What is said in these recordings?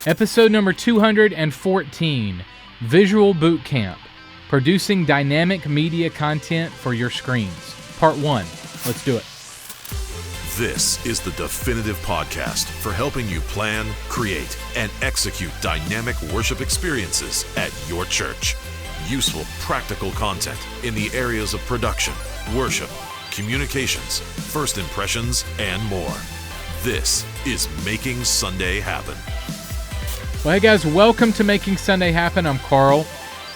Episode number 214, Visual Bootcamp, Producing Dynamic Media Content for Your Screens. Part 1. Let's do it. This is the definitive podcast for helping you plan, create, and execute dynamic worship experiences at your church. Useful, practical content in the areas of production, worship, communications, first impressions, and more. This is Making Sunday Happen. Well, hey guys, welcome to Making Sunday Happen. I'm Carl.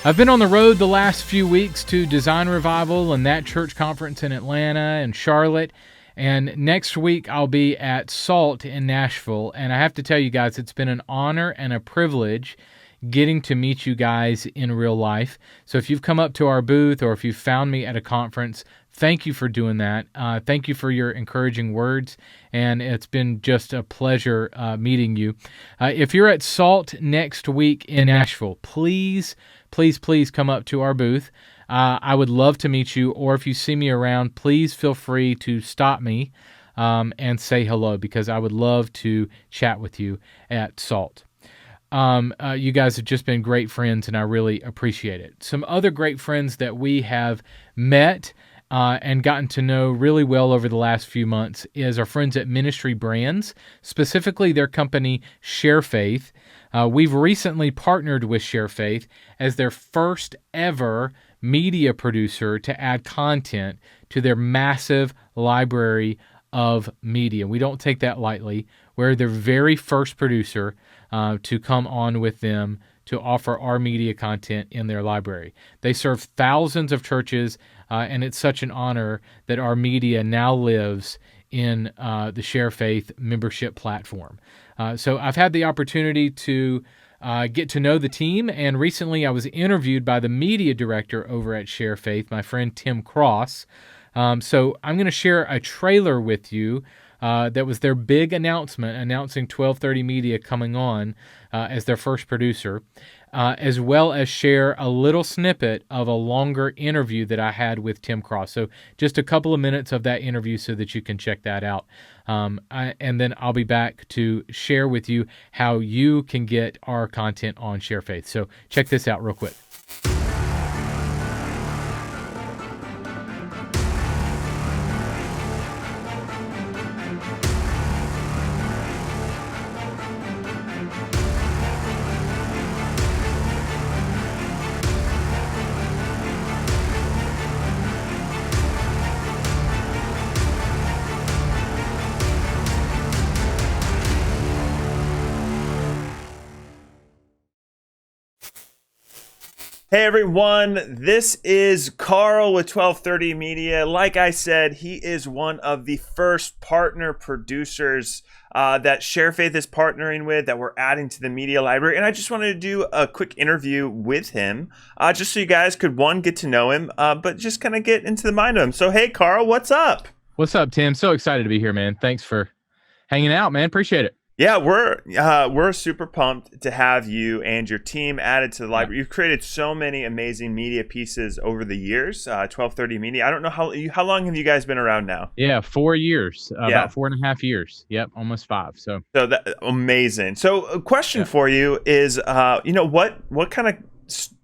I've been on the road the last few weeks to Design Revival and that church conference in Atlanta and Charlotte. And next week I'll be at SALT in Nashville. And I have to tell you guys, it's been an honor and a privilege getting to meet you guys in real life. So if you've come up to our booth or if you've found me at a conference, thank you for doing that. Thank you for your encouraging words, and it's been just a pleasure meeting you. If you're at SALT next week in Nashville, please come up to our booth. I would love to meet you, or if you see me around, please feel free to stop me and say hello, because I would love to chat with you at SALT. You guys have just been great friends, and I really appreciate it. Some other great friends that we have met and gotten to know really well over the last few months is our friends at Ministry Brands, specifically their company Share Faith. We've recently partnered with Share Faith as their first ever media producer to add content to their massive library of media. We don't take that lightly. We're their very first producer to come on with them to offer our media content in their library. They serve thousands of churches, and it's such an honor that our media now lives in the Share Faith membership platform. So I've had the opportunity to get to know the team, and recently I was interviewed by the media director over at Share Faith, my friend Tim Cross. So I'm going to share a trailer with you that was their big announcement, announcing 1230 Media coming on as their first producer, as well as share a little snippet of a longer interview that I had with Tim Cross. So just a couple of minutes of that interview so that you can check that out. And then I'll be back to share with you how you can get our content on Share Faith. So check this out real quick. Hey everyone, this is Carl with 1230 Media. Like I said, he is one of the first partner producers that Share Faith is partnering with, that we're adding to the media library. And I just wanted to do a quick interview with him, just so you guys could, one, get to know him, but just kind of get into the mind of him. So hey Carl, what's up? What's up, Tim? So excited to be here, man. Thanks for hanging out, man. Appreciate it. Yeah, we're super pumped to have you and your team added to the library. You've created so many amazing media pieces over the years. 1230 Media. I don't know how long have you guys been around now? Yeah, 4 years. About 4.5 years. Yep, almost 5. So that amazing. So a question for you is, what kind of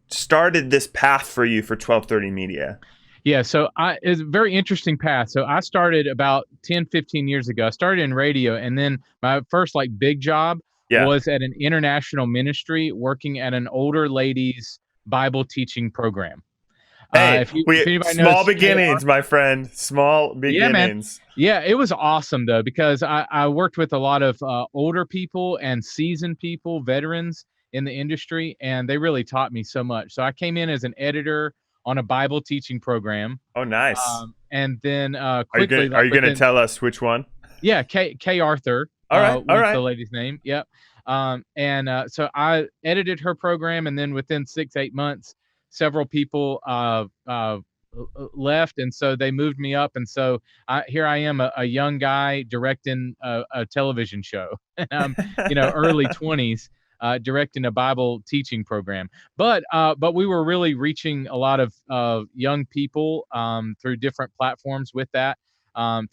started this path for you for 1230 Media? Yeah, so it's a very interesting path. So I started about 10, 15 years ago. I started in radio, and then my first big job was at an international ministry working at an older ladies Bible teaching program. Hey, small beginnings, my friend. Small beginnings. Yeah, it was awesome, though, because I worked with a lot of older people and seasoned people, veterans in the industry, and they really taught me so much. So I came in as an editor on a Bible teaching program. Oh, nice. And then quickly... Are you going to tell us which one? Yeah, Kay Arthur. All right. The lady's name. Yep. So I edited her program, and then within 6-8 months, several people left, and so they moved me up. And so here I am, a young guy directing a television show. I'm, early 20s. Directing a Bible teaching program, but we were really reaching a lot of young people through different platforms with that.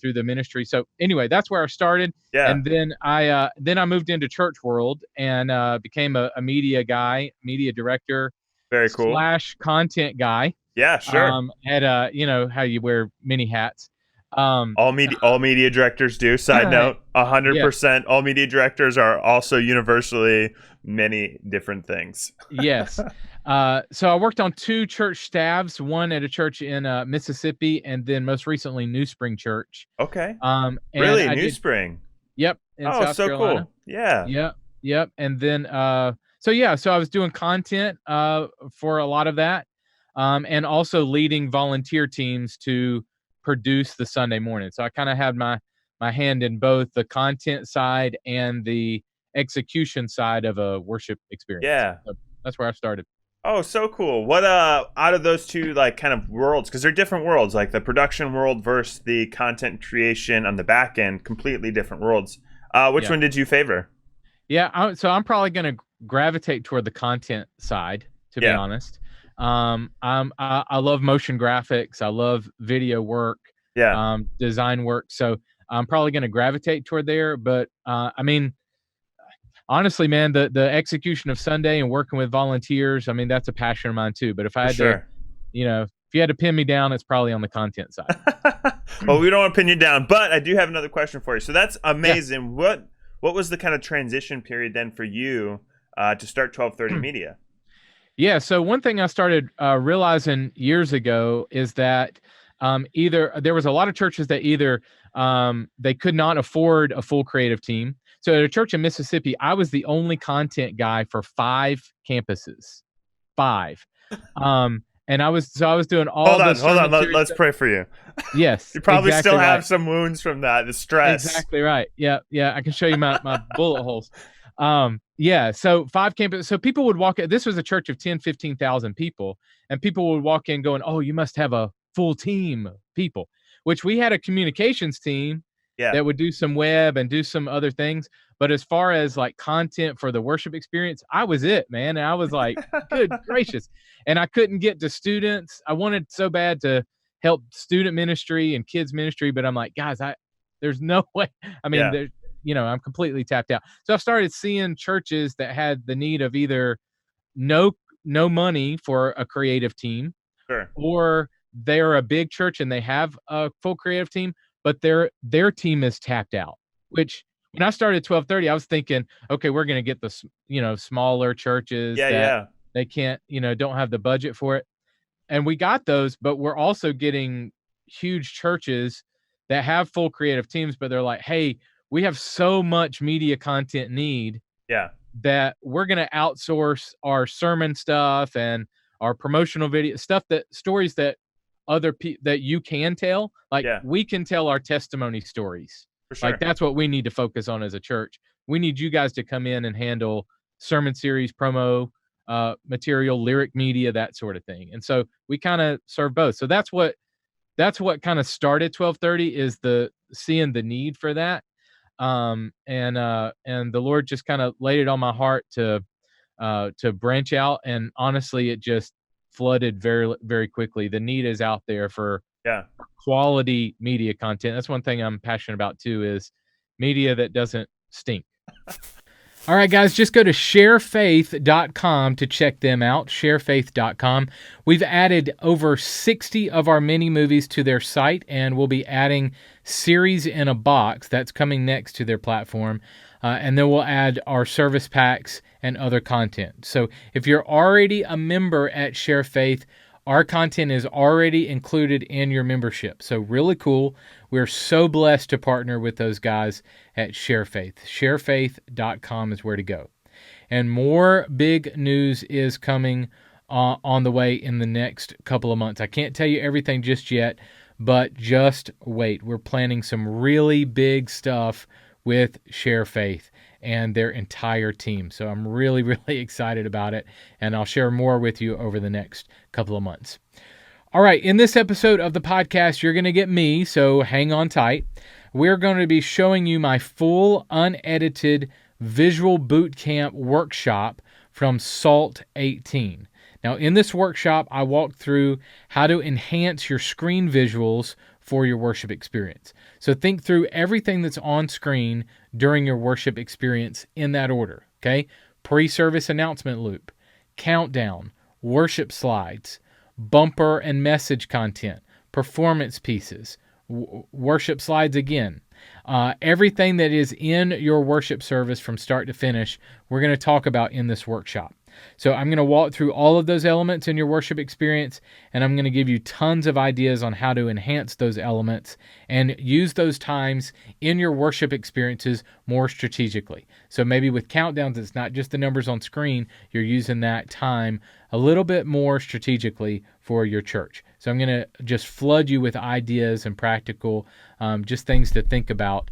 through the ministry. So anyway, that's where I started. Yeah. And then I moved into church world and became a media guy, media director Very cool. / content guy. Yeah, sure. At how you wear many hats. Um, All media directors do. Side note, yes, 100%. All media directors are also universally many different things. yes. So I worked on 2 church staffs, one at a church in Mississippi, and then most recently New Spring Church. Okay. And Really, I New did, Spring. yep, in Oh, South so Carolina. cool. Yeah. Yep, yep. And then so I was doing content for a lot of that, and also leading volunteer teams to produce the Sunday morning. So I kind of had my hand in both the content side and the execution side of a worship experience. Yeah. So that's where I started. Oh, so cool. What out of those two like kind of worlds, because they're different worlds, like the production world versus the content creation on the back end, completely different worlds. Which Yeah. one did you favor? Yeah, so I'm probably going to gravitate toward the content side, to be Yeah. honest. I love motion graphics. I love video work, Yeah. design work. So I'm probably going to gravitate toward there. But I mean, honestly, man, the execution of Sunday and working with volunteers, I mean, that's a passion of mine too. But if I For had to, sure. if you had to pin me down, it's probably on the content side. Well, we don't want to pin you down, but I do have another question for you. So that's Yeah. amazing. What was the kind of transition period then for you to start 1230 Media? Yeah. So one thing I started realizing years ago is that either there was a lot of churches that either they could not afford a full creative team. So at a church in Mississippi, I was the only content guy for 5 campuses, 5. And I was doing all the Hold on. sermon series Let's stuff. pray for you. Yes, You probably exactly still have right. some wounds from that, the stress. Exactly right. Yeah, I can show you my bullet holes. Yeah, so 5 campuses. So people would walk in. This was a church of 10, 15,000 people, and people would walk in going, "Oh, you must have a full team of people," which we had a communications team Yeah. that would do some web and do some other things. But as far as like content for the worship experience, I was it, man. And I was like, good gracious. And I couldn't get to students. I wanted so bad to help student ministry and kids ministry, but I'm like, guys, there's no way. I mean, I'm completely tapped out. So I started seeing churches that had the need of either no money for a creative team, Sure. or they're a big church and they have a full creative team, but their team is tapped out. Which when I started 1230, I was thinking, okay, we're going to get the smaller churches that they can't, don't have the budget for it. And we got those, but we're also getting huge churches that have full creative teams, but they're like, hey, we have so much media content need that we're going to outsource our sermon stuff and our promotional video stuff, that stories that other people that you can tell. Like we can tell our testimony stories. For sure. Like that's what we need to focus on as a church. We need you guys to come in and handle sermon series, promo material, lyric media, that sort of thing. And so we kind of serve both. So that's what kind of started 1230, is the seeing the need for that. And the Lord just kind of laid it on my heart to branch out. And honestly, it just flooded very, very quickly. The need is out there for quality media content. That's one thing I'm passionate about too, is media that doesn't stink. All right, guys, just go to sharefaith.com to check them out, sharefaith.com. We've added over 60 of our mini movies to their site, and we'll be adding Series in a Box. That's coming next to their platform. And then we'll add our service packs and other content. So if you're already a member at Share Faith, our content is already included in your membership. So really cool. We're so blessed to partner with those guys at Share Faith. Sharefaith.com is where to go. And more big news is coming on the way in the next couple of months. I can't tell you everything just yet, but just wait. We're planning some really big stuff with Share Faith and their entire team. So I'm really, really excited about it, and I'll share more with you over the next couple of months. All right, in this episode of the podcast, you're going to get me, so hang on tight. We're going to be showing you my full, unedited Visual Bootcamp workshop from SALT 18. Now, in this workshop, I walk through how to enhance your screen visuals for your worship experience. So think through everything that's on screen during your worship experience in that order, okay? Pre-service announcement loop, countdown, worship slides, bumper and message content, performance pieces, worship slides again. Everything that is in your worship service from start to finish, we're going to talk about in this workshop. So I'm going to walk through all of those elements in your worship experience, and I'm going to give you tons of ideas on how to enhance those elements and use those times in your worship experiences more strategically. So maybe with countdowns, it's not just the numbers on screen. You're using that time a little bit more strategically for your church. So I'm going to just flood you with ideas and practical, just things to think about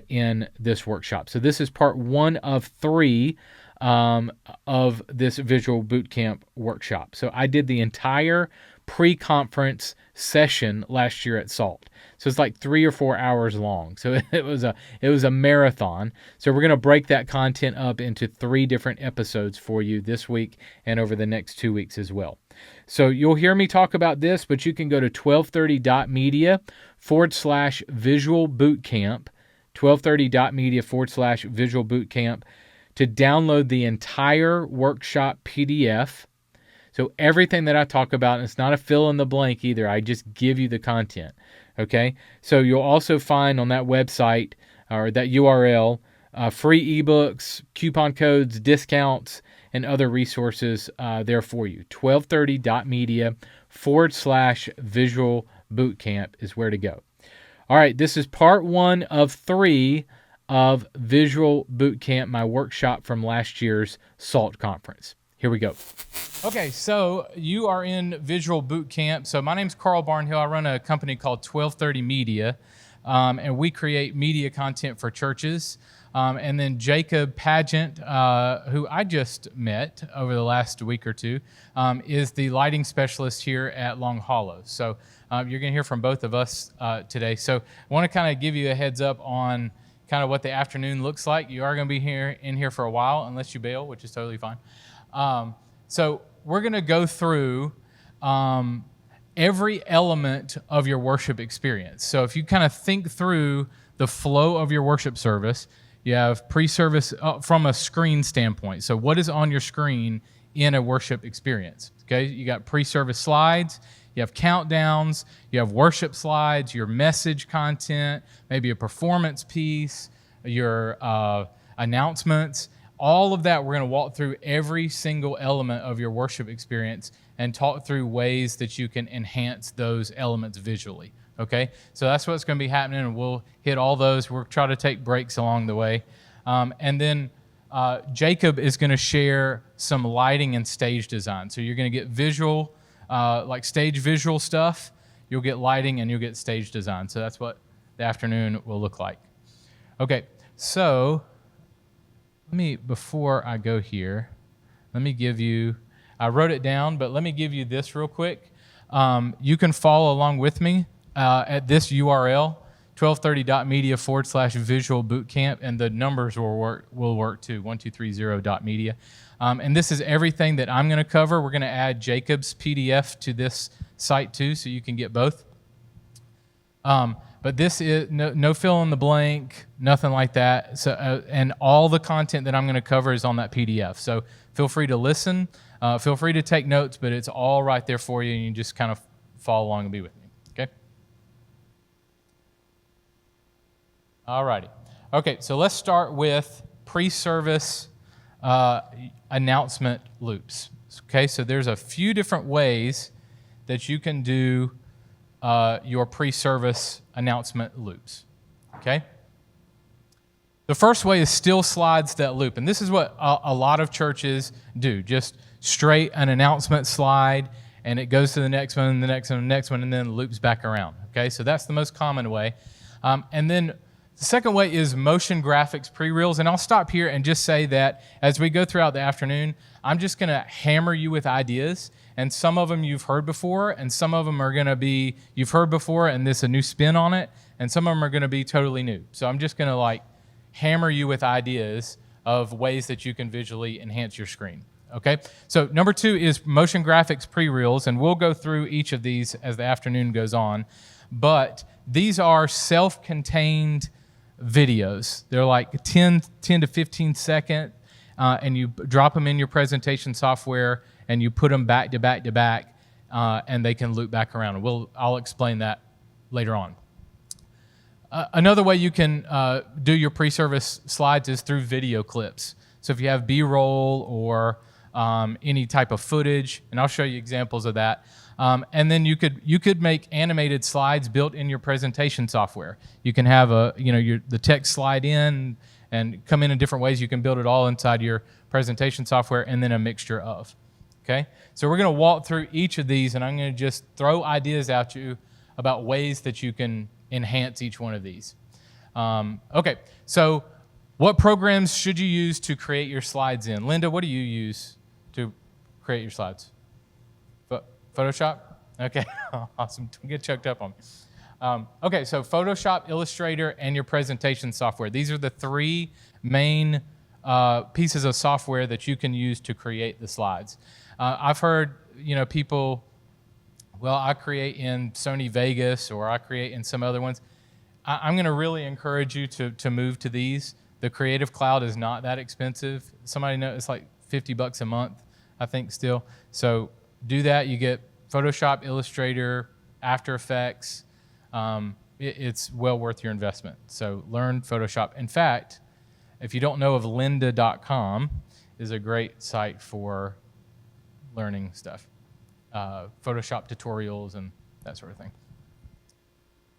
in this workshop. So this is part 1 of 3 of this Visual Bootcamp workshop. So I did the entire pre-conference session last year at SALT. So it's like 3 or 4 hours long. So it was a marathon. So we're going to break that content up into 3 different episodes for you this week and over the next 2 weeks as well. So you'll hear me talk about this, but you can go to 1230.media/Visual Bootcamp, 1230.media/Visual Bootcamp, to download the entire workshop PDF. So everything that I talk about, and it's not a fill in the blank either, I just give you the content, okay? So you'll also find on that website or that URL free ebooks, coupon codes, discounts, and other resources there for you. 1230.media/Visual Bootcamp is where to go. All right, this is part 1 of 3 of Visual Bootcamp, my workshop from last year's SALT conference. Here we go. Okay, so you are in Visual Bootcamp. So my name's Carl Barnhill. I run a company called 1230 Media, and we create media content for churches. And then Jacob Pageant, who I just met over the last week or two, is the lighting specialist here at Long Hollow. So you're going to hear from both of us today. So I want to kind of give you a heads up on kind of what the afternoon looks like. You are going to be in here for a while, unless you bail, which is totally fine. So we're going to go through every element of your worship experience. So if you kind of think through the flow of your worship service, you have pre-service from a screen standpoint. So what is on your screen in a worship experience? Okay, you got pre-service slides, you have countdowns, you have worship slides, your message content, maybe a performance piece, your announcements. All of that, we're going to walk through every single element of your worship experience and talk through ways that you can enhance those elements visually. Okay, so that's what's going to be happening, and we'll hit all those. We'll try to take breaks along the way. And then Jacob is going to share some lighting and stage design. So you're going to get visual, like stage visual stuff. You'll get lighting, and you'll get stage design. So that's what the afternoon will look like. Okay, so before I go here, let me give you, I wrote it down, but let me give you this real quick. You can follow along with me at this URL, 1230.media/Visual Bootcamp, and the numbers will work too, 1230.media. And this is everything that I'm going to cover. We're going to add Jacob's PDF to this site too, so you can get both. But this is no fill in the blank, nothing like that. So, and all the content that I'm going to cover is on that PDF. So feel free to listen, feel free to take notes, but it's all right there for you, and you just kind of follow along and be with me. Okay? All righty. Okay, so let's start with pre-service announcement loops. Okay, so there's a few different ways that you can do your pre-service announcement loops. Okay? The first way is still slides that loop, and this is what a lot of churches do. Just straight an announcement slide, and it goes to the next one, and the next one, and the next one, and then loops back around. Okay, so that's the most common way. And then the second way is motion graphics pre-reels, and I'll stop here and just say that as we go throughout the afternoon, I'm just going to hammer you with ideas, and some of them you've heard before, and some of them are going to be you've heard before, and there's a new spin on it, and some of them are going to be totally new. So I'm just going to hammer you with ideas of ways that you can visually enhance your screen. Okay, so number 2 is motion graphics pre-reels, and we'll go through each of these as the afternoon goes on. but these are self-contained videos. They're like 10 to 15 second, and you drop them in your presentation software, and you put them back to back to back, and they can loop back around. I'll explain that later on. Another way you can do your pre-service slides is through video clips. So if you have B-roll or any type of footage, and I'll show you examples of that. And then you could make animated slides built in your presentation software. You can have the text slide in and come in different ways. You can build it all inside your presentation software, and then a mixture of. Okay, so we're going to walk through each of these, and I'm going to just throw ideas at you about ways that you can enhance each one of these. Okay, so what programs should you use to create your slides in? Linda, what do you use to create your slides? Photoshop? Okay, awesome. Don't get choked up on me. Okay, so Photoshop, Illustrator, and your presentation software. These are the three main pieces of software that you can use to create the slides. I've heard people, well, I create in Sony Vegas or I create in some other ones. I'm going to really encourage you to move to these. The Creative Cloud is not that expensive. Somebody know it's like $50 a month, I think, still. So do that. You get Photoshop, Illustrator, After Effects. It's well worth your investment. So learn Photoshop. In fact, if you don't know of lynda.com, is a great site for learning stuff. Photoshop tutorials and that sort of thing.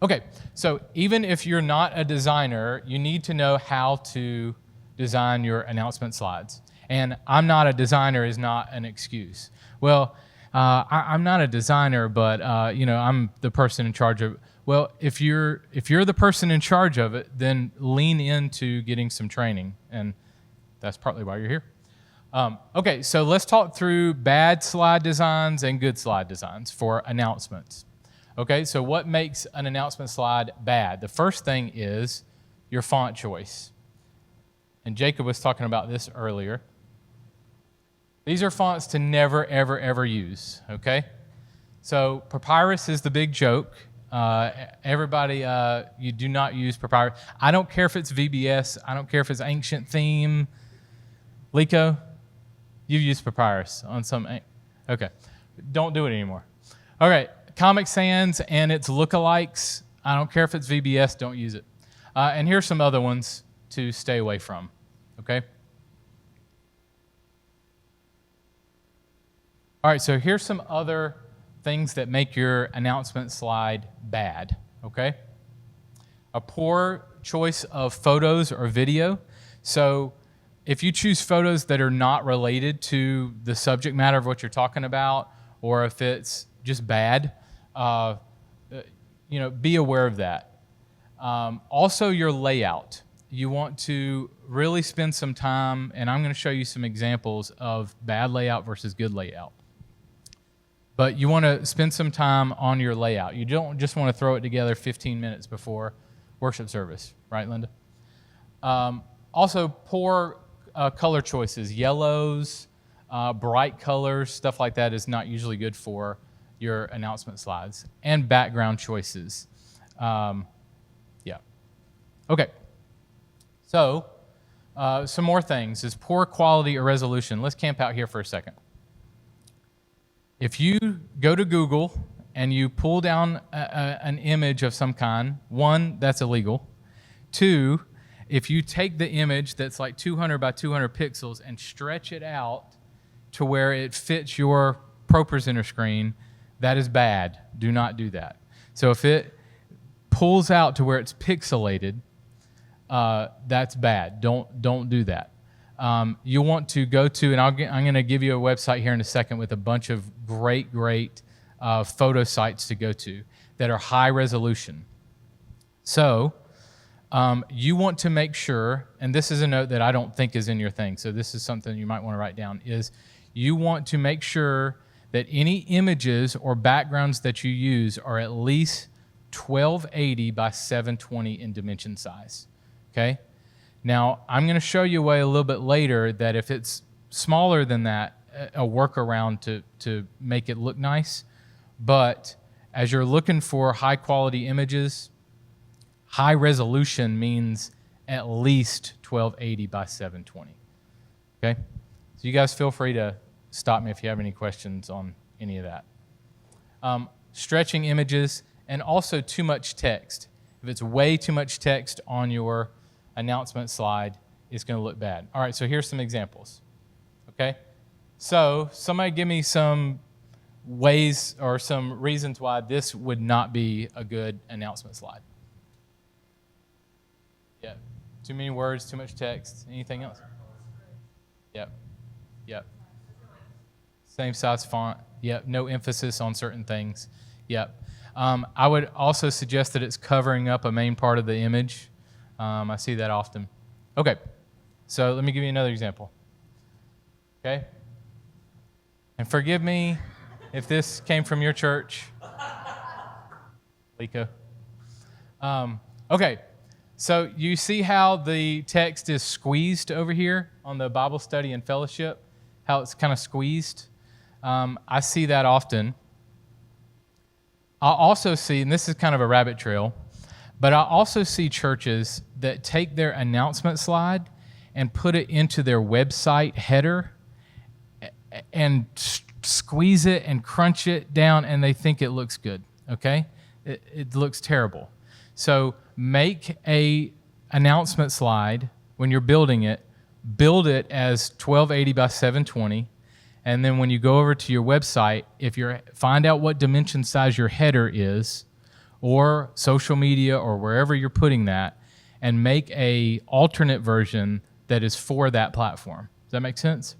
Okay, so even if you're not a designer, you need to know how to design your announcement slides. And I'm not a designer is not an excuse. Well, I'm not a designer, but I'm the person in charge of it. Well, if you're the person in charge of it, then lean into getting some training, and that's partly why you're here. Okay, so let's talk through bad slide designs and good slide designs for announcements. Okay, so what makes an announcement slide bad? The first thing is your font choice. And Jacob was talking about this earlier. These are fonts to never, ever, ever use, okay? So Papyrus is the big joke. Everybody, you do not use Papyrus. I don't care if it's VBS. I don't care if it's Ancient Theme. Lico, you use Papyrus on some... Okay, don't do it anymore. All right, Comic Sans and its lookalikes. I don't care if it's VBS. Don't use it. And here's some other ones to stay away from, okay? All right, so here's some other things that make your announcement slide bad, okay? A poor choice of photos or video. So if you choose photos that are not related to the subject matter of what you're talking about, or if it's just bad, be aware of that. Also, your layout. You want to really spend some time, and I'm going to show you some examples of bad layout versus good layout. But you want to spend some time on your layout. You don't just want to throw it together 15 minutes before worship service, right, Linda? Also, poor color choices. Yellows, bright colors, stuff like that is not usually good for your announcement slides. And background choices. Okay. So, some more things is poor quality or resolution. Let's camp out here for a second. If you go to Google and you pull down an image of some kind, one, that's illegal. Two, if you take the image that's like 200 by 200 pixels and stretch it out to where it fits your ProPresenter screen, that is bad. Do not do that. So if it pulls out to where it's pixelated, that's bad. Don't do that. You want to go to, and I'm going to give you a website here in a second with a bunch of great photo sites to go to that are high resolution. So you want to make sure, and this is a note that I don't think is in your thing, so this is something you might want to write down, is you want to make sure that any images or backgrounds that you use are at least 1280 by 720 in dimension size, okay? Now, I'm going to show you a way a little bit later that if it's smaller than that, a workaround to make it look nice. But as you're looking for high quality images, high resolution means at least 1280 by 720. Okay? So you guys feel free to stop me if you have any questions on any of that. Stretching images and also too much text. If it's way too much text on your announcement slide, it's going to look bad. All right, so here's some examples. Okay? So somebody give me some ways or some reasons why this would not be a good announcement slide. Yeah. Too many words, too much text. Anything else? Yep. Yep. Same size font. Yep. No emphasis on certain things. Yep. I would also suggest that it's covering up a main part of the image. I see that often. Okay. So let me give you another example. Okay? And forgive me if this came from your church. Lico. Okay. So you see how the text is squeezed over here on the Bible study and fellowship? How it's kind of squeezed? I see that often. I also see, and this is kind of a rabbit trail, but I also see churches that take their announcement slide and put it into their website header and squeeze it and crunch it down, and they think it looks good, okay? It looks terrible. So make a announcement slide when you're building it, build it as 1280 by 720, and then when you go over to your website, find out what dimension size your header is, or social media, or wherever you're putting that, and make a alternate version that is for that platform. Does that make sense?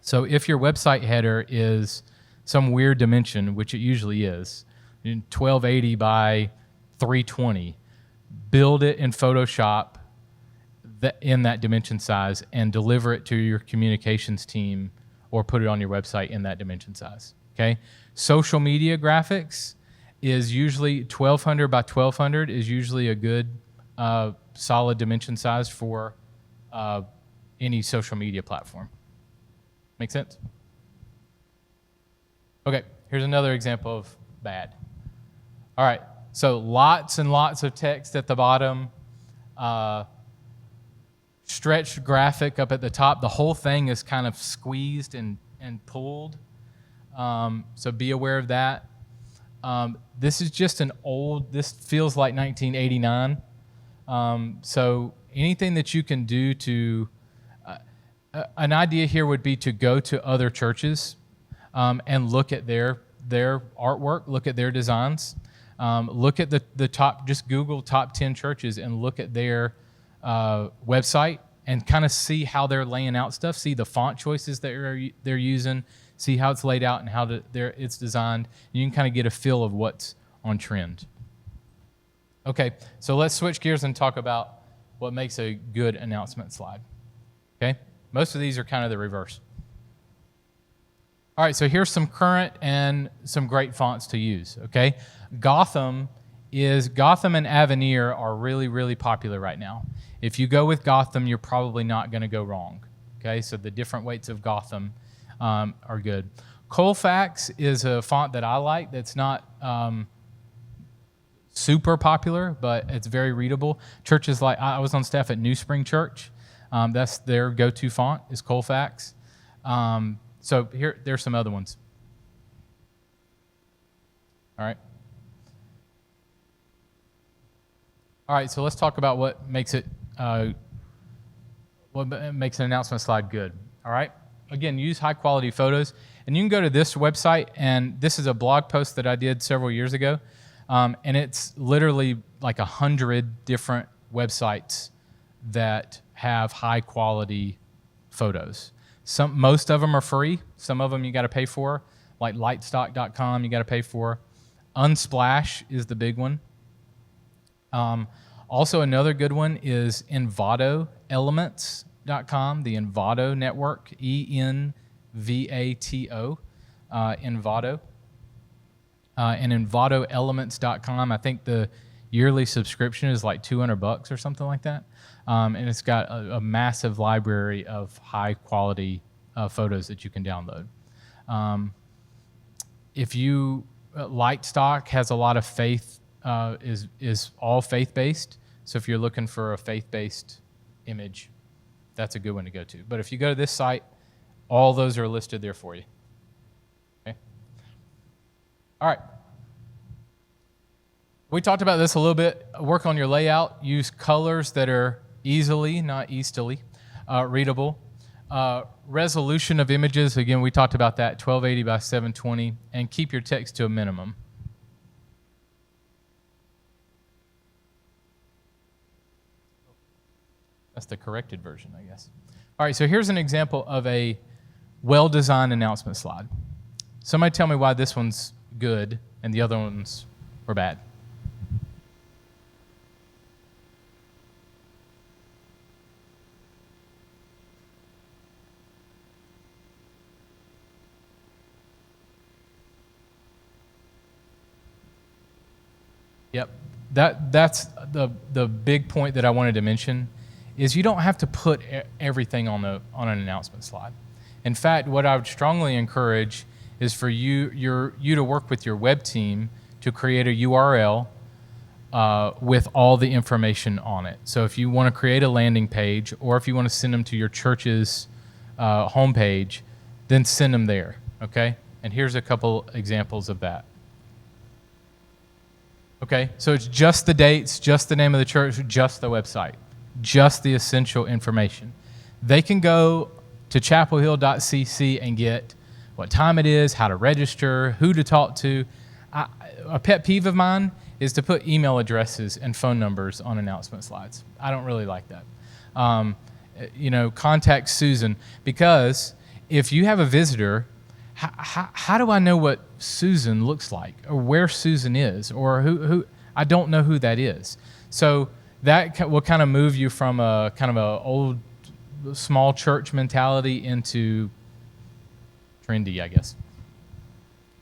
So if your website header is some weird dimension, which it usually is, 1280 by 320, build it in Photoshop in that dimension size and deliver it to your communications team or put it on your website in that dimension size, okay? Social media graphics is usually 1200 by 1200 is usually a good solid dimension size for any social media platform. Make sense? Okay, here's another example of bad. All right, so lots and lots of text at the bottom, stretched graphic up at the top. The whole thing is kind of squeezed and pulled, so be aware of that. This is just this feels like 1989. So anything that you can do to, an idea here would be to go to other churches and look at their artwork, look at their designs, look at the top, just Google top 10 churches and look at their website and kind of see how they're laying out stuff, see the font choices that they're using, see how it's laid out and how it's designed. You can kind of get a feel of what's on trend. Okay, so let's switch gears and talk about what makes a good announcement slide. Okay, most of these are kind of the reverse. All right, so here's some current and some great fonts to use, okay? Gotham and Avenir are really, really popular right now. If you go with Gotham, you're probably not going to go wrong, okay? So the different weights of Gotham are good. Colfax is a font that I like that's not super popular, but it's very readable. Churches like, I was on staff at New Spring Church. That's their go-to font is Colfax. So there's some other ones. All right. All right, so let's talk about what makes an announcement slide good. All right. Again, use high quality photos, and you can go to this website, and this is a blog post that I did several years ago, and it's literally like 100 different websites that have high quality photos. Most of them are free. Some of them you got to pay for, like lightstock.com you got to pay for. Unsplash is the big one. Also, another good one is EnvatoElements.com, the Envato network, ENVATO, Envato. And EnvatoElements.com, I think the yearly subscription is like $200 or something like that. And it's got a massive library of high quality photos that you can download. Lightstock has a lot of faith, is all faith-based. So if you're looking for a faith-based image, that's a good one to go to. But if you go to this site, all those are listed there for you. Okay. All right. We talked about this a little bit. Work on your layout. Use colors that are easily, not eastily, readable. Resolution of images, again, we talked about that, 1280 by 720, and keep your text to a minimum. That's the corrected version, I guess. All right, so here's an example of a well-designed announcement slide. Somebody tell me why this one's good and the other ones were bad. Yep, that's the big point that I wanted to mention, is you don't have to put everything on an announcement slide. In fact, what I would strongly encourage is for you to work with your web team to create a URL with all the information on it. So if you want to create a landing page, or if you want to send them to your church's homepage, then send them there, okay? And here's a couple examples of that. Okay, so it's just the dates, just the name of the church, just the website, just the essential information. They can go to chapelhill.cc and get what time it is, how to register, who to talk to. A pet peeve of mine is to put email addresses and phone numbers on announcement slides. I don't really like that. Contact Susan, because if you have a visitor, how do I know what Susan looks like, or where Susan is, or who I don't know who that is. So that will kind of move you from a kind of a old small church mentality into trendy, I guess.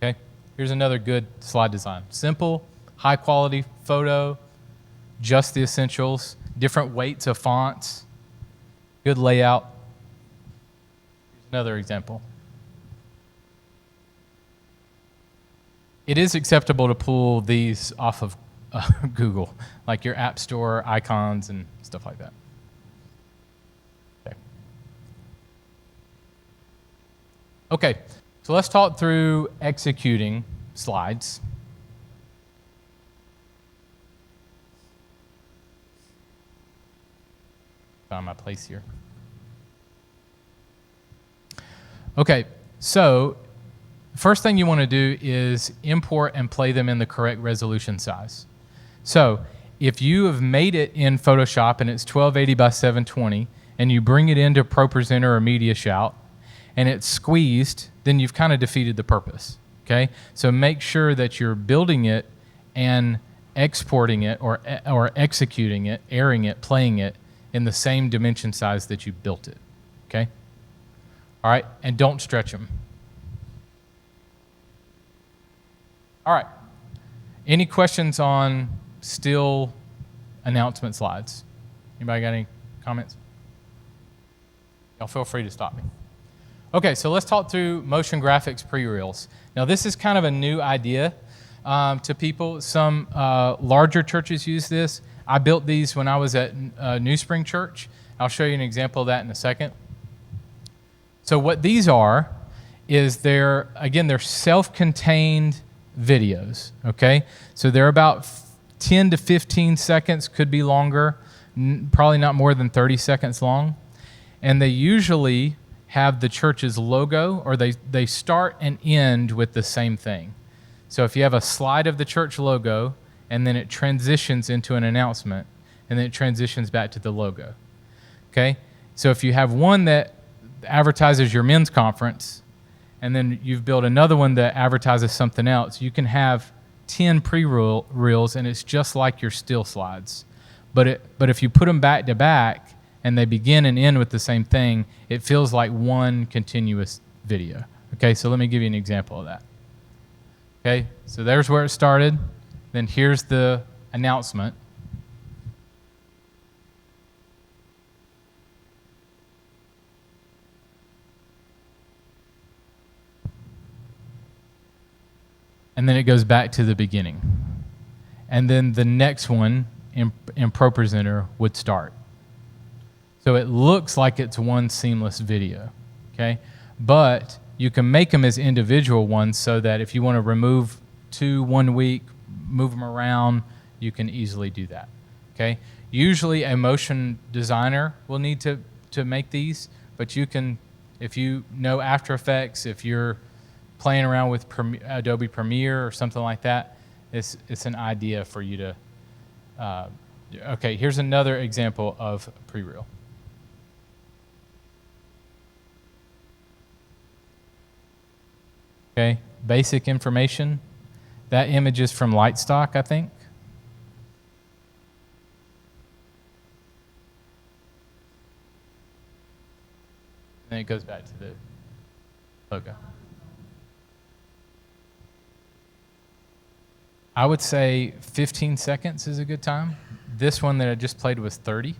Okay, here's another good slide design. Simple, high quality photo, just the essentials, different weights of fonts, good layout. Here's another example. It is acceptable to pull these off of Google, like your App Store icons and stuff like that. Okay, so let's talk through executing slides. Found my place here. Okay, so first thing you want to do is import and play them in the correct resolution size. So if you have made it in Photoshop and it's 1280 by 720, and you bring it into ProPresenter or Media Shout, and it's squeezed, then you've kind of defeated the purpose, okay? So make sure that you're building it and exporting it or executing it, airing it, playing it in the same dimension size that you built it, okay? All right, and don't stretch them. All right. Any questions on still announcement slides? Anybody got any comments? Y'all feel free to stop me. Okay, so let's talk through motion graphics pre-reels. Now, this is kind of a new idea to people. Some larger churches use this. I built these when I was at New Spring Church. I'll show you an example of that in a second. So what these are is they're self-contained videos, okay? So they're about 10 to 15 seconds, could be longer, probably not more than 30 seconds long. And they usually have the church's logo, or they start and end with the same thing. So if you have a slide of the church logo, and then it transitions into an announcement, and then it transitions back to the logo, okay? So if you have one that advertises your men's conference, and then you've built another one that advertises something else, you can have 10 pre-reels, and it's just like your still slides. But if you put them back to back, and they begin and end with the same thing, it feels like one continuous video. Okay, so let me give you an example of that. Okay, so there's where it started. Then here's the announcement. and then it goes back to the beginning. And then the next one in ProPresenter would start. So it looks like it's one seamless video, okay? But you can make them as individual ones so that if you want to remove 2 1 week, move them around, you can easily do that, okay? Usually a motion designer will need to make these, but you can, if you know After Effects, if you're playing around with Adobe Premiere or something like that, it's an idea for you to, okay, here's another example of pre-reel. Okay, basic information. That image is from Lightstock, I think. And it goes back to the logo. I would say 15 seconds is a good time. This one that I just played was 30.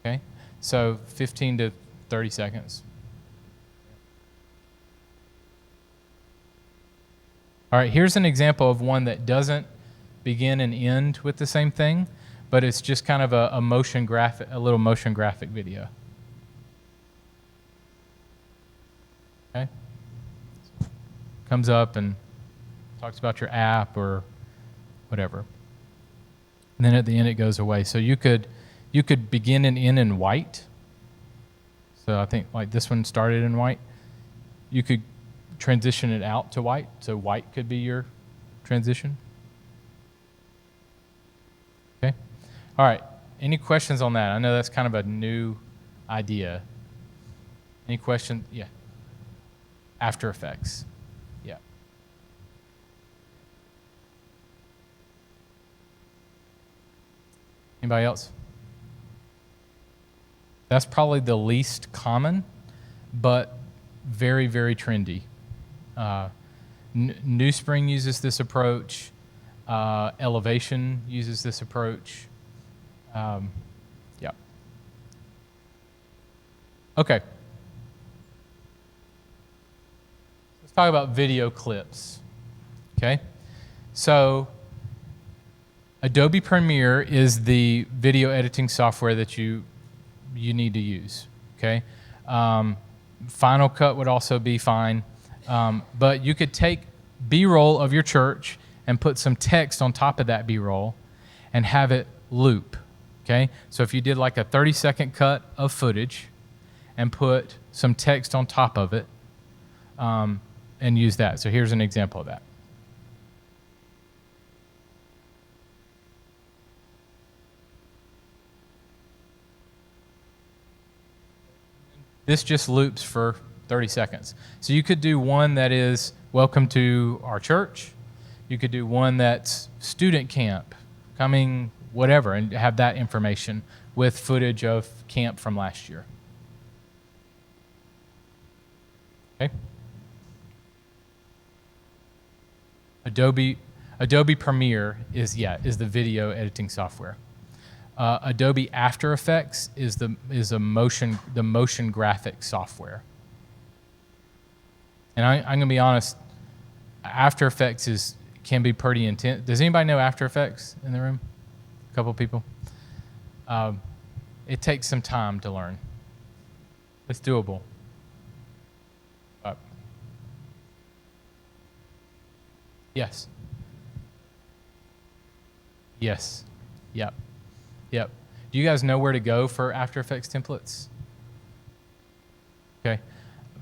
Okay, so 15 to 30 seconds. All right, here's an example of one that doesn't begin and end with the same thing, but it's just kind of a motion graphic, a little motion graphic video. Okay, comes up and talks about your app or whatever, and then at the end it goes away. So you could begin and end in white. So I think like this one started in white. You could transition it out to white, so white could be your transition. Okay, all right. Any questions on that? I know that's kind of a new idea. Any questions? Yeah. After Effects. Yeah. Anybody else? That's probably the least common, but very, very trendy. New Spring uses this approach. Elevation uses this approach. Yeah. Okay. Let's talk about video clips. Okay. So Adobe Premiere is the video editing software that you need to use. Okay. Final Cut would also be fine. But you could take B-roll of your church and put some text on top of that B-roll and have it loop, okay? So if you did like a 30-second cut of footage and put some text on top of it and use that. So here's an example of that. This just loops for 30 seconds. So you could do one that is welcome to our church. You could do one that's student camp, coming whatever, and have that information with footage of camp from last year. Okay. Adobe Premiere is the video editing software. Adobe After Effects is the motion graphic software. And I'm going to be honest, After Effects can be pretty intense. Does anybody know After Effects in the room? A couple people? It takes some time to learn. It's doable. Yes. Yes. Yep. Yep. Do you guys know where to go for After Effects templates? Okay.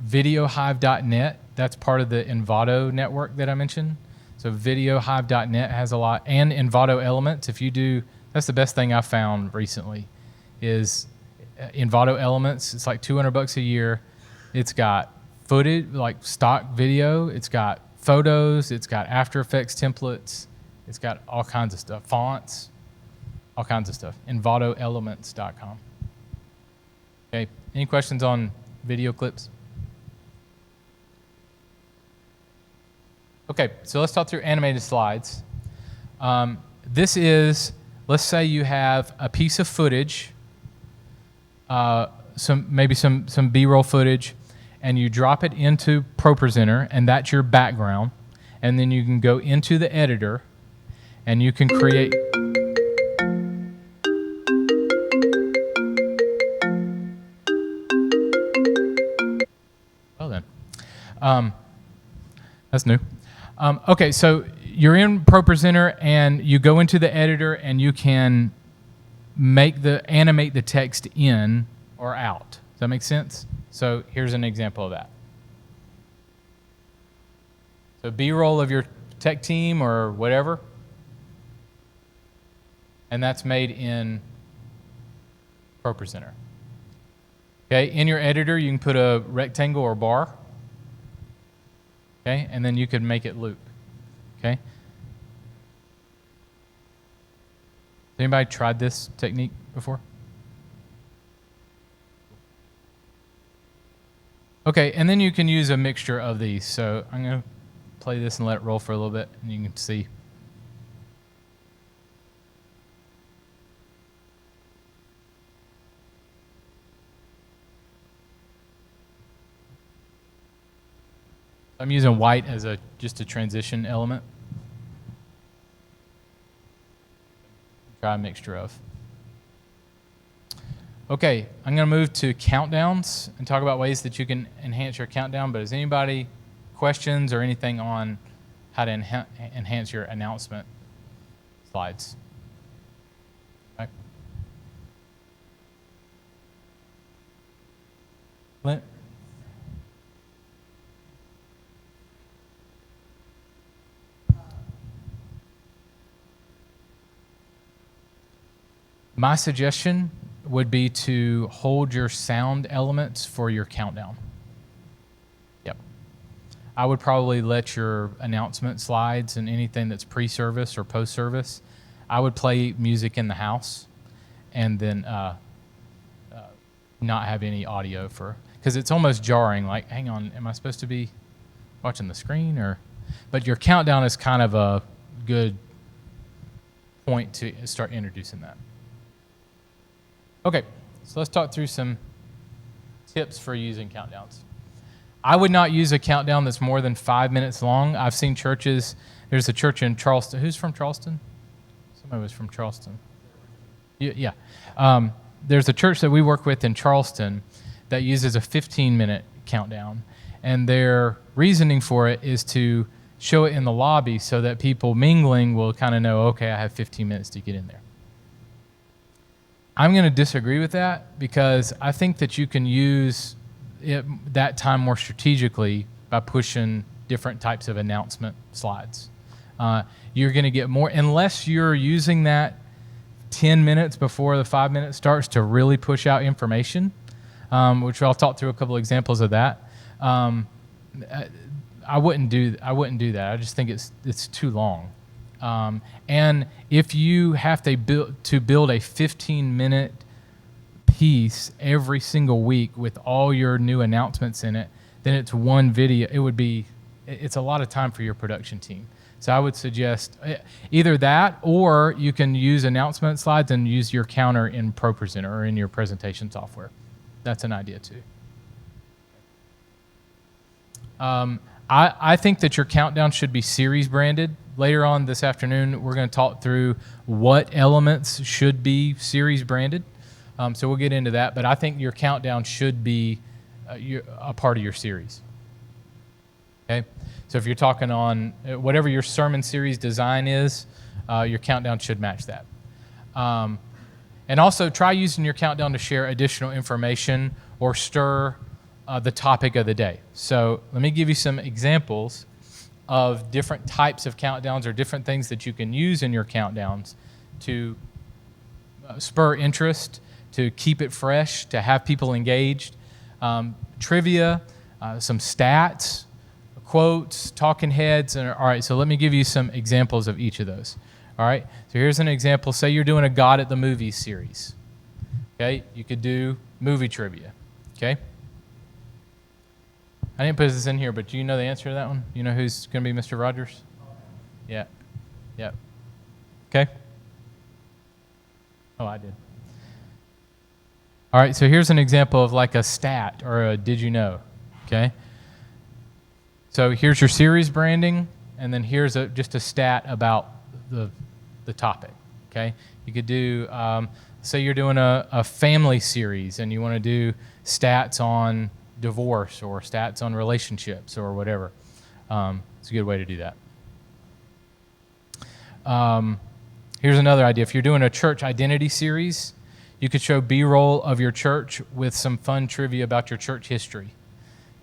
Videohive.net, that's part of the Envato network that I mentioned. So videohive.net has a lot, and Envato Elements. If you do, that's the best thing I found recently, is Envato Elements. It's like $200 a year. It's got footage, like stock video. It's got photos. It's got After Effects templates. It's got all kinds of stuff, fonts, all kinds of stuff. EnvatoElements.com. Okay. Any questions on video clips? Okay, so let's talk through animated slides. This is, let's say you have a piece of footage, maybe some B-roll footage, and you drop it into ProPresenter, and that's your background, and then you can go into the editor, and you can create. Well then, that's new. Okay, so you're in ProPresenter, and you go into the editor, and you can animate the text in or out. Does that make sense? So here's an example of that. So B-roll of your tech team or whatever, and that's made in ProPresenter. Okay, in your editor, you can put a rectangle or bar. Okay, and then you could make it loop. Okay. Anybody tried this technique before? Okay, and then you can use a mixture of these. So I'm going to play this and let it roll for a little bit, and you can see. I'm using white as just a transition element. Try a mixture of. Okay, I'm going to move to countdowns and talk about ways that you can enhance your countdown. But is anybody questions or anything on how to enhance your announcement slides? Okay. Clint? My suggestion would be to hold your sound elements for your countdown. Yep. I would probably let your announcement slides and anything that's pre-service or post-service, I would play music in the house and then not have any audio because it's almost jarring. Like, hang on, am I supposed to be watching the screen? But your countdown is kind of a good point to start introducing that. Okay, so let's talk through some tips for using countdowns. I would not use a countdown that's more than 5 minutes long. I've seen churches. There's a church in Charleston. Who's from Charleston? Somebody was from Charleston. Yeah. There's a church that we work with in Charleston that uses a 15-minute countdown. And their reasoning for it is to show it in the lobby so that people mingling will kind of know, okay, I have 15 minutes to get in there. I'm going to disagree with that because I think that you can use that time more strategically by pushing different types of announcement slides. You're going to get more, unless you're using that 10 minutes before the 5 minutes starts to really push out information, which I'll talk through a couple examples of that. I wouldn't do that. I just think it's too long. And if you have to build a 15-minute piece every single week with all your new announcements in it, then it's one video. It's a lot of time for your production team. So I would suggest either that, or you can use announcement slides and use your counter in ProPresenter or in your presentation software. That's an idea too. I think that your countdown should be series branded. Later on this afternoon, we're going to talk through what elements should be series branded. So we'll get into that. But I think your countdown should be a part of your series. Okay? So if you're talking on whatever your sermon series design is, your countdown should match that. And also try using your countdown to share additional information or stir the topic of the day. So let me give you some examples of different types of countdowns or different things that you can use in your countdowns to spur interest, to keep it fresh, to have people engaged. Trivia, some stats, quotes, talking heads. All right, so let me give you some examples of each of those. All right, so here's an example. Say you're doing a God at the Movies series. Okay, you could do movie trivia. Okay. I didn't put this in here, but do you know the answer to that one? You know who's going to be Mr. Rogers? Yeah. Yeah. Okay. Oh, I did. All right, so here's an example of like a stat or a did you know? Okay. So here's your series branding, and then here's just a stat about the topic. Okay, you could do, say you're doing a family series and you want to do stats on divorce or stats on relationships or whatever. It's a good way to do that. Here's another idea. If you're doing a church identity series, you could show B-roll of your church with some fun trivia about your church history.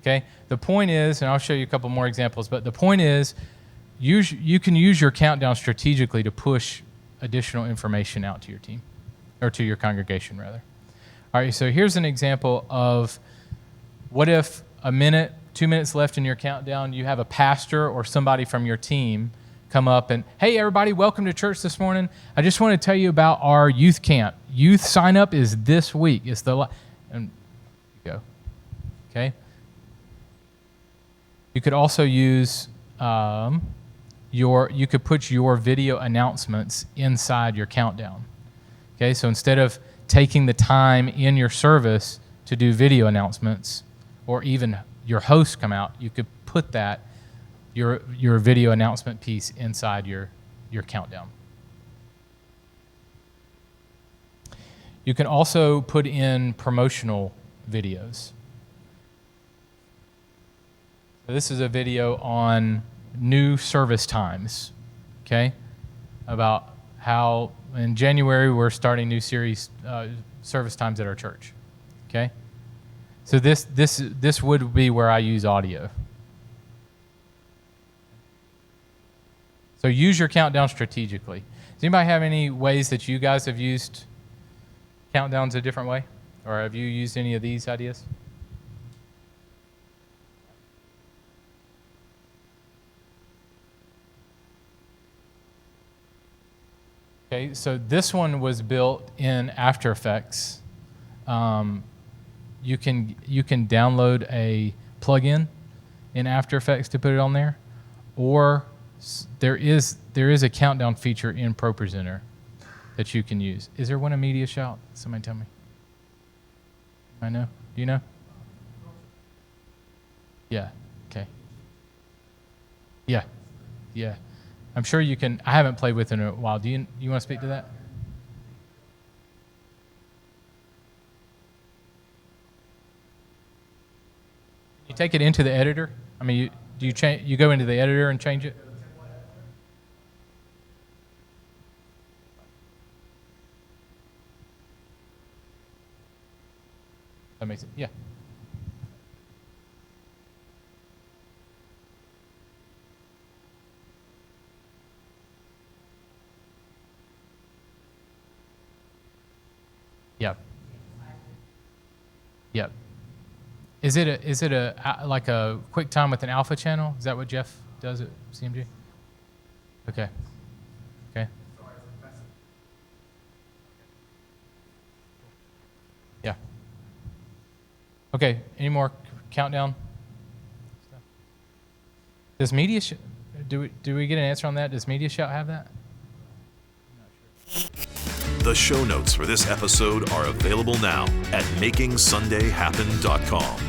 Okay? The point is, and I'll show you a couple more examples, but the point is, you can use your countdown strategically to push additional information out to your team, or to your congregation, rather. All right, so here's an example of what if 2 minutes left in your countdown, you have a pastor or somebody from your team come up and, hey, everybody, welcome to church this morning. I just want to tell you about our youth camp. Youth sign up is this week. It's and you go. Okay? You could also use you could put your video announcements inside your countdown. Okay, so instead of taking the time in your service to do video announcements, or even your host come out, you could put that your video announcement piece inside your countdown. You can also put in promotional videos. So this is a video on new service times, okay? About how in January we're starting new series service times at our church, okay? So this would be where I use audio. So use your countdown strategically. Does anybody have any ways that you guys have used countdowns a different way? Or have you used any of these ideas? Okay, so this one was built in After Effects. You can download a plugin in After Effects to put it on there, or there is a countdown feature in ProPresenter that you can use. Is there one in Media Shout? Somebody tell me. I know. Do you know? Yeah. Okay. Yeah. Yeah. I'm sure you can. I haven't played with it in a while. Do you want to speak to that? You take it into the editor? I mean, you go into the editor and change it? That makes it, yeah. Yep. Yep. Is it a like a quick time with an alpha channel? Is that what Jeff does at CMG? Okay. Okay. Yeah. Okay. Any more countdown? Does Media do we get an answer on that? Does Media Shout have that? The show notes for this episode are available now at makingsundayhappen.com.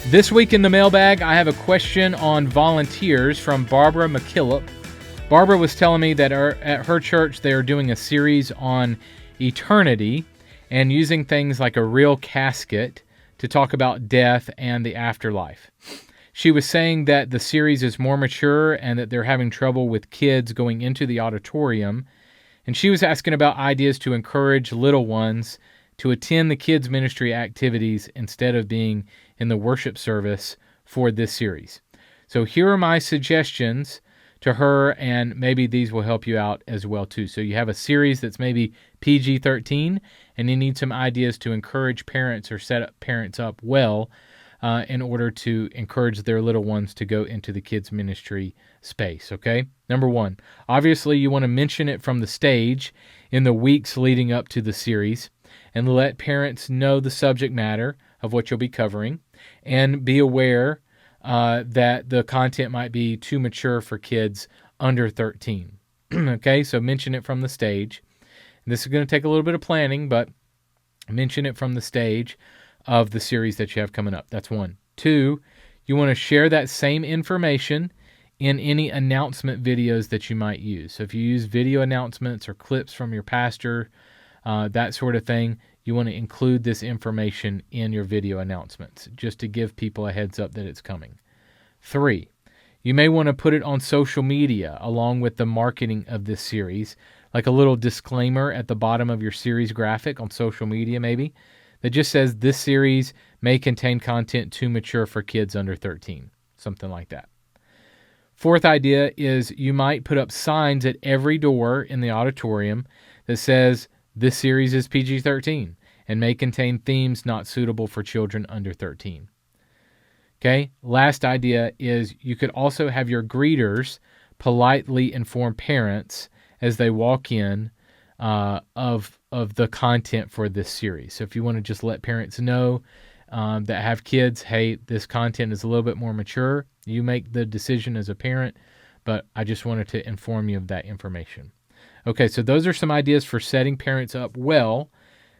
This week in the mailbag, I have a question on volunteers from Barbara McKillop. Barbara was telling me that at her church they are doing a series on eternity and using things like a real casket to talk about death and the afterlife. She was saying that the series is more mature and that they're having trouble with kids going into the auditorium. And she was asking about ideas to encourage little ones to attend the kids' ministry activities instead of being in the worship service for this series. So here are my suggestions to her, and maybe these will help you out as well too. So you have a series that's maybe PG-13, and you need some ideas to encourage parents or set up parents up well in order to encourage their little ones to go into the kids' ministry space, okay? Number one, obviously you want to mention it from the stage in the weeks leading up to the series and let parents know the subject matter of what you'll be covering and be aware that the content might be too mature for kids under 13. Okay, so mention it from the stage. And this is going to take a little bit of planning, but mention it from the stage of the series that you have coming up. That's one. 2, you want to share that same information in any announcement videos that you might use. So if you use video announcements or clips from your pastor, that sort of thing, you want to include this information in your video announcements just to give people a heads up that it's coming. 3, you may want to put it on social media along with the marketing of this series, like a little disclaimer at the bottom of your series graphic on social media maybe, that just says this series may contain content too mature for kids under 13, something like that. 4th idea is you might put up signs at every door in the auditorium that says this series is PG-13 and may contain themes not suitable for children under 13. Okay, last idea is you could also have your greeters politely inform parents as they walk in of the content for this series. So if you want to just let parents know that have kids, hey, this content is a little bit more mature, you make the decision as a parent, but I just wanted to inform you of that information. Okay, so those are some ideas for setting parents up well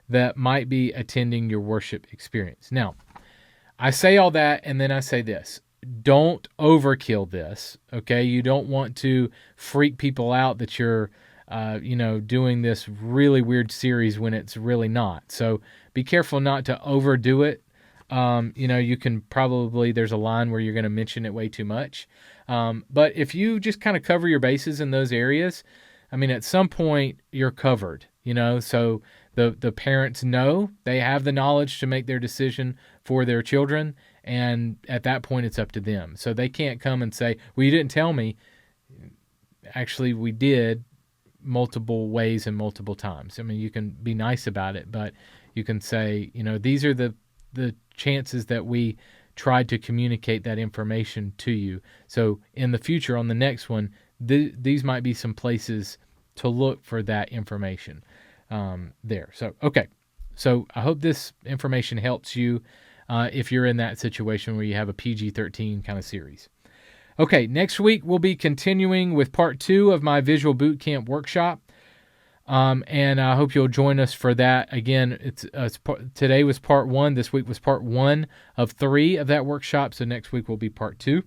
that might be attending your worship experience. Now, I say all that, and then I say this. Don't overkill this, okay? You don't want to freak people out that you're, doing this really weird series when it's really not. So be careful not to overdo it. You can probably, there's a line where you're going to mention it way too much. But if you just kind of cover your bases in those areas, at some point you're covered, so the parents know, they have the knowledge to make their decision for their children. And at that point it's up to them. So they can't come and say, well, you didn't tell me. Actually, we did multiple ways and multiple times. You can be nice about it, but you can say, these are the chances that we tried to communicate that information to you. So in the future, on the next one, these might be some places to look for that information there. So, okay. So I hope this information helps you if you're in that situation where you have a PG-13 kind of series. Okay, next week we'll be continuing with part 2 of my Visual Bootcamp workshop. And I hope you'll join us for that. Again, today was part 1. This week was part 1 of 3 of that workshop. So next week will be part 2.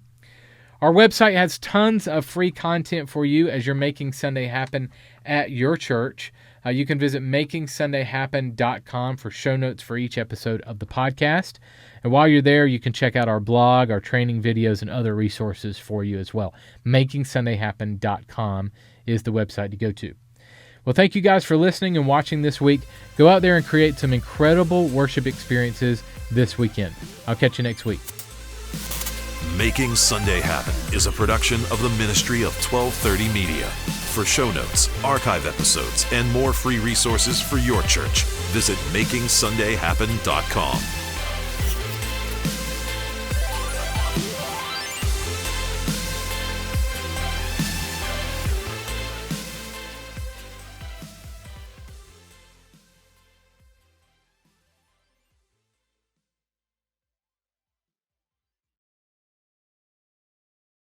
Our website has tons of free content for you as you're making Sunday happen at your church. You can visit makingsundayhappen.com for show notes for each episode of the podcast. And while you're there, you can check out our blog, our training videos, and other resources for you as well. makingsundayhappen.com is the website to go to. Well, thank you guys for listening and watching this week. Go out there and create some incredible worship experiences this weekend. I'll catch you next week. Making Sunday Happen is a production of the ministry of 1230 Media. For show notes, archive episodes, and more free resources for your church, visit makingsundayhappen.com.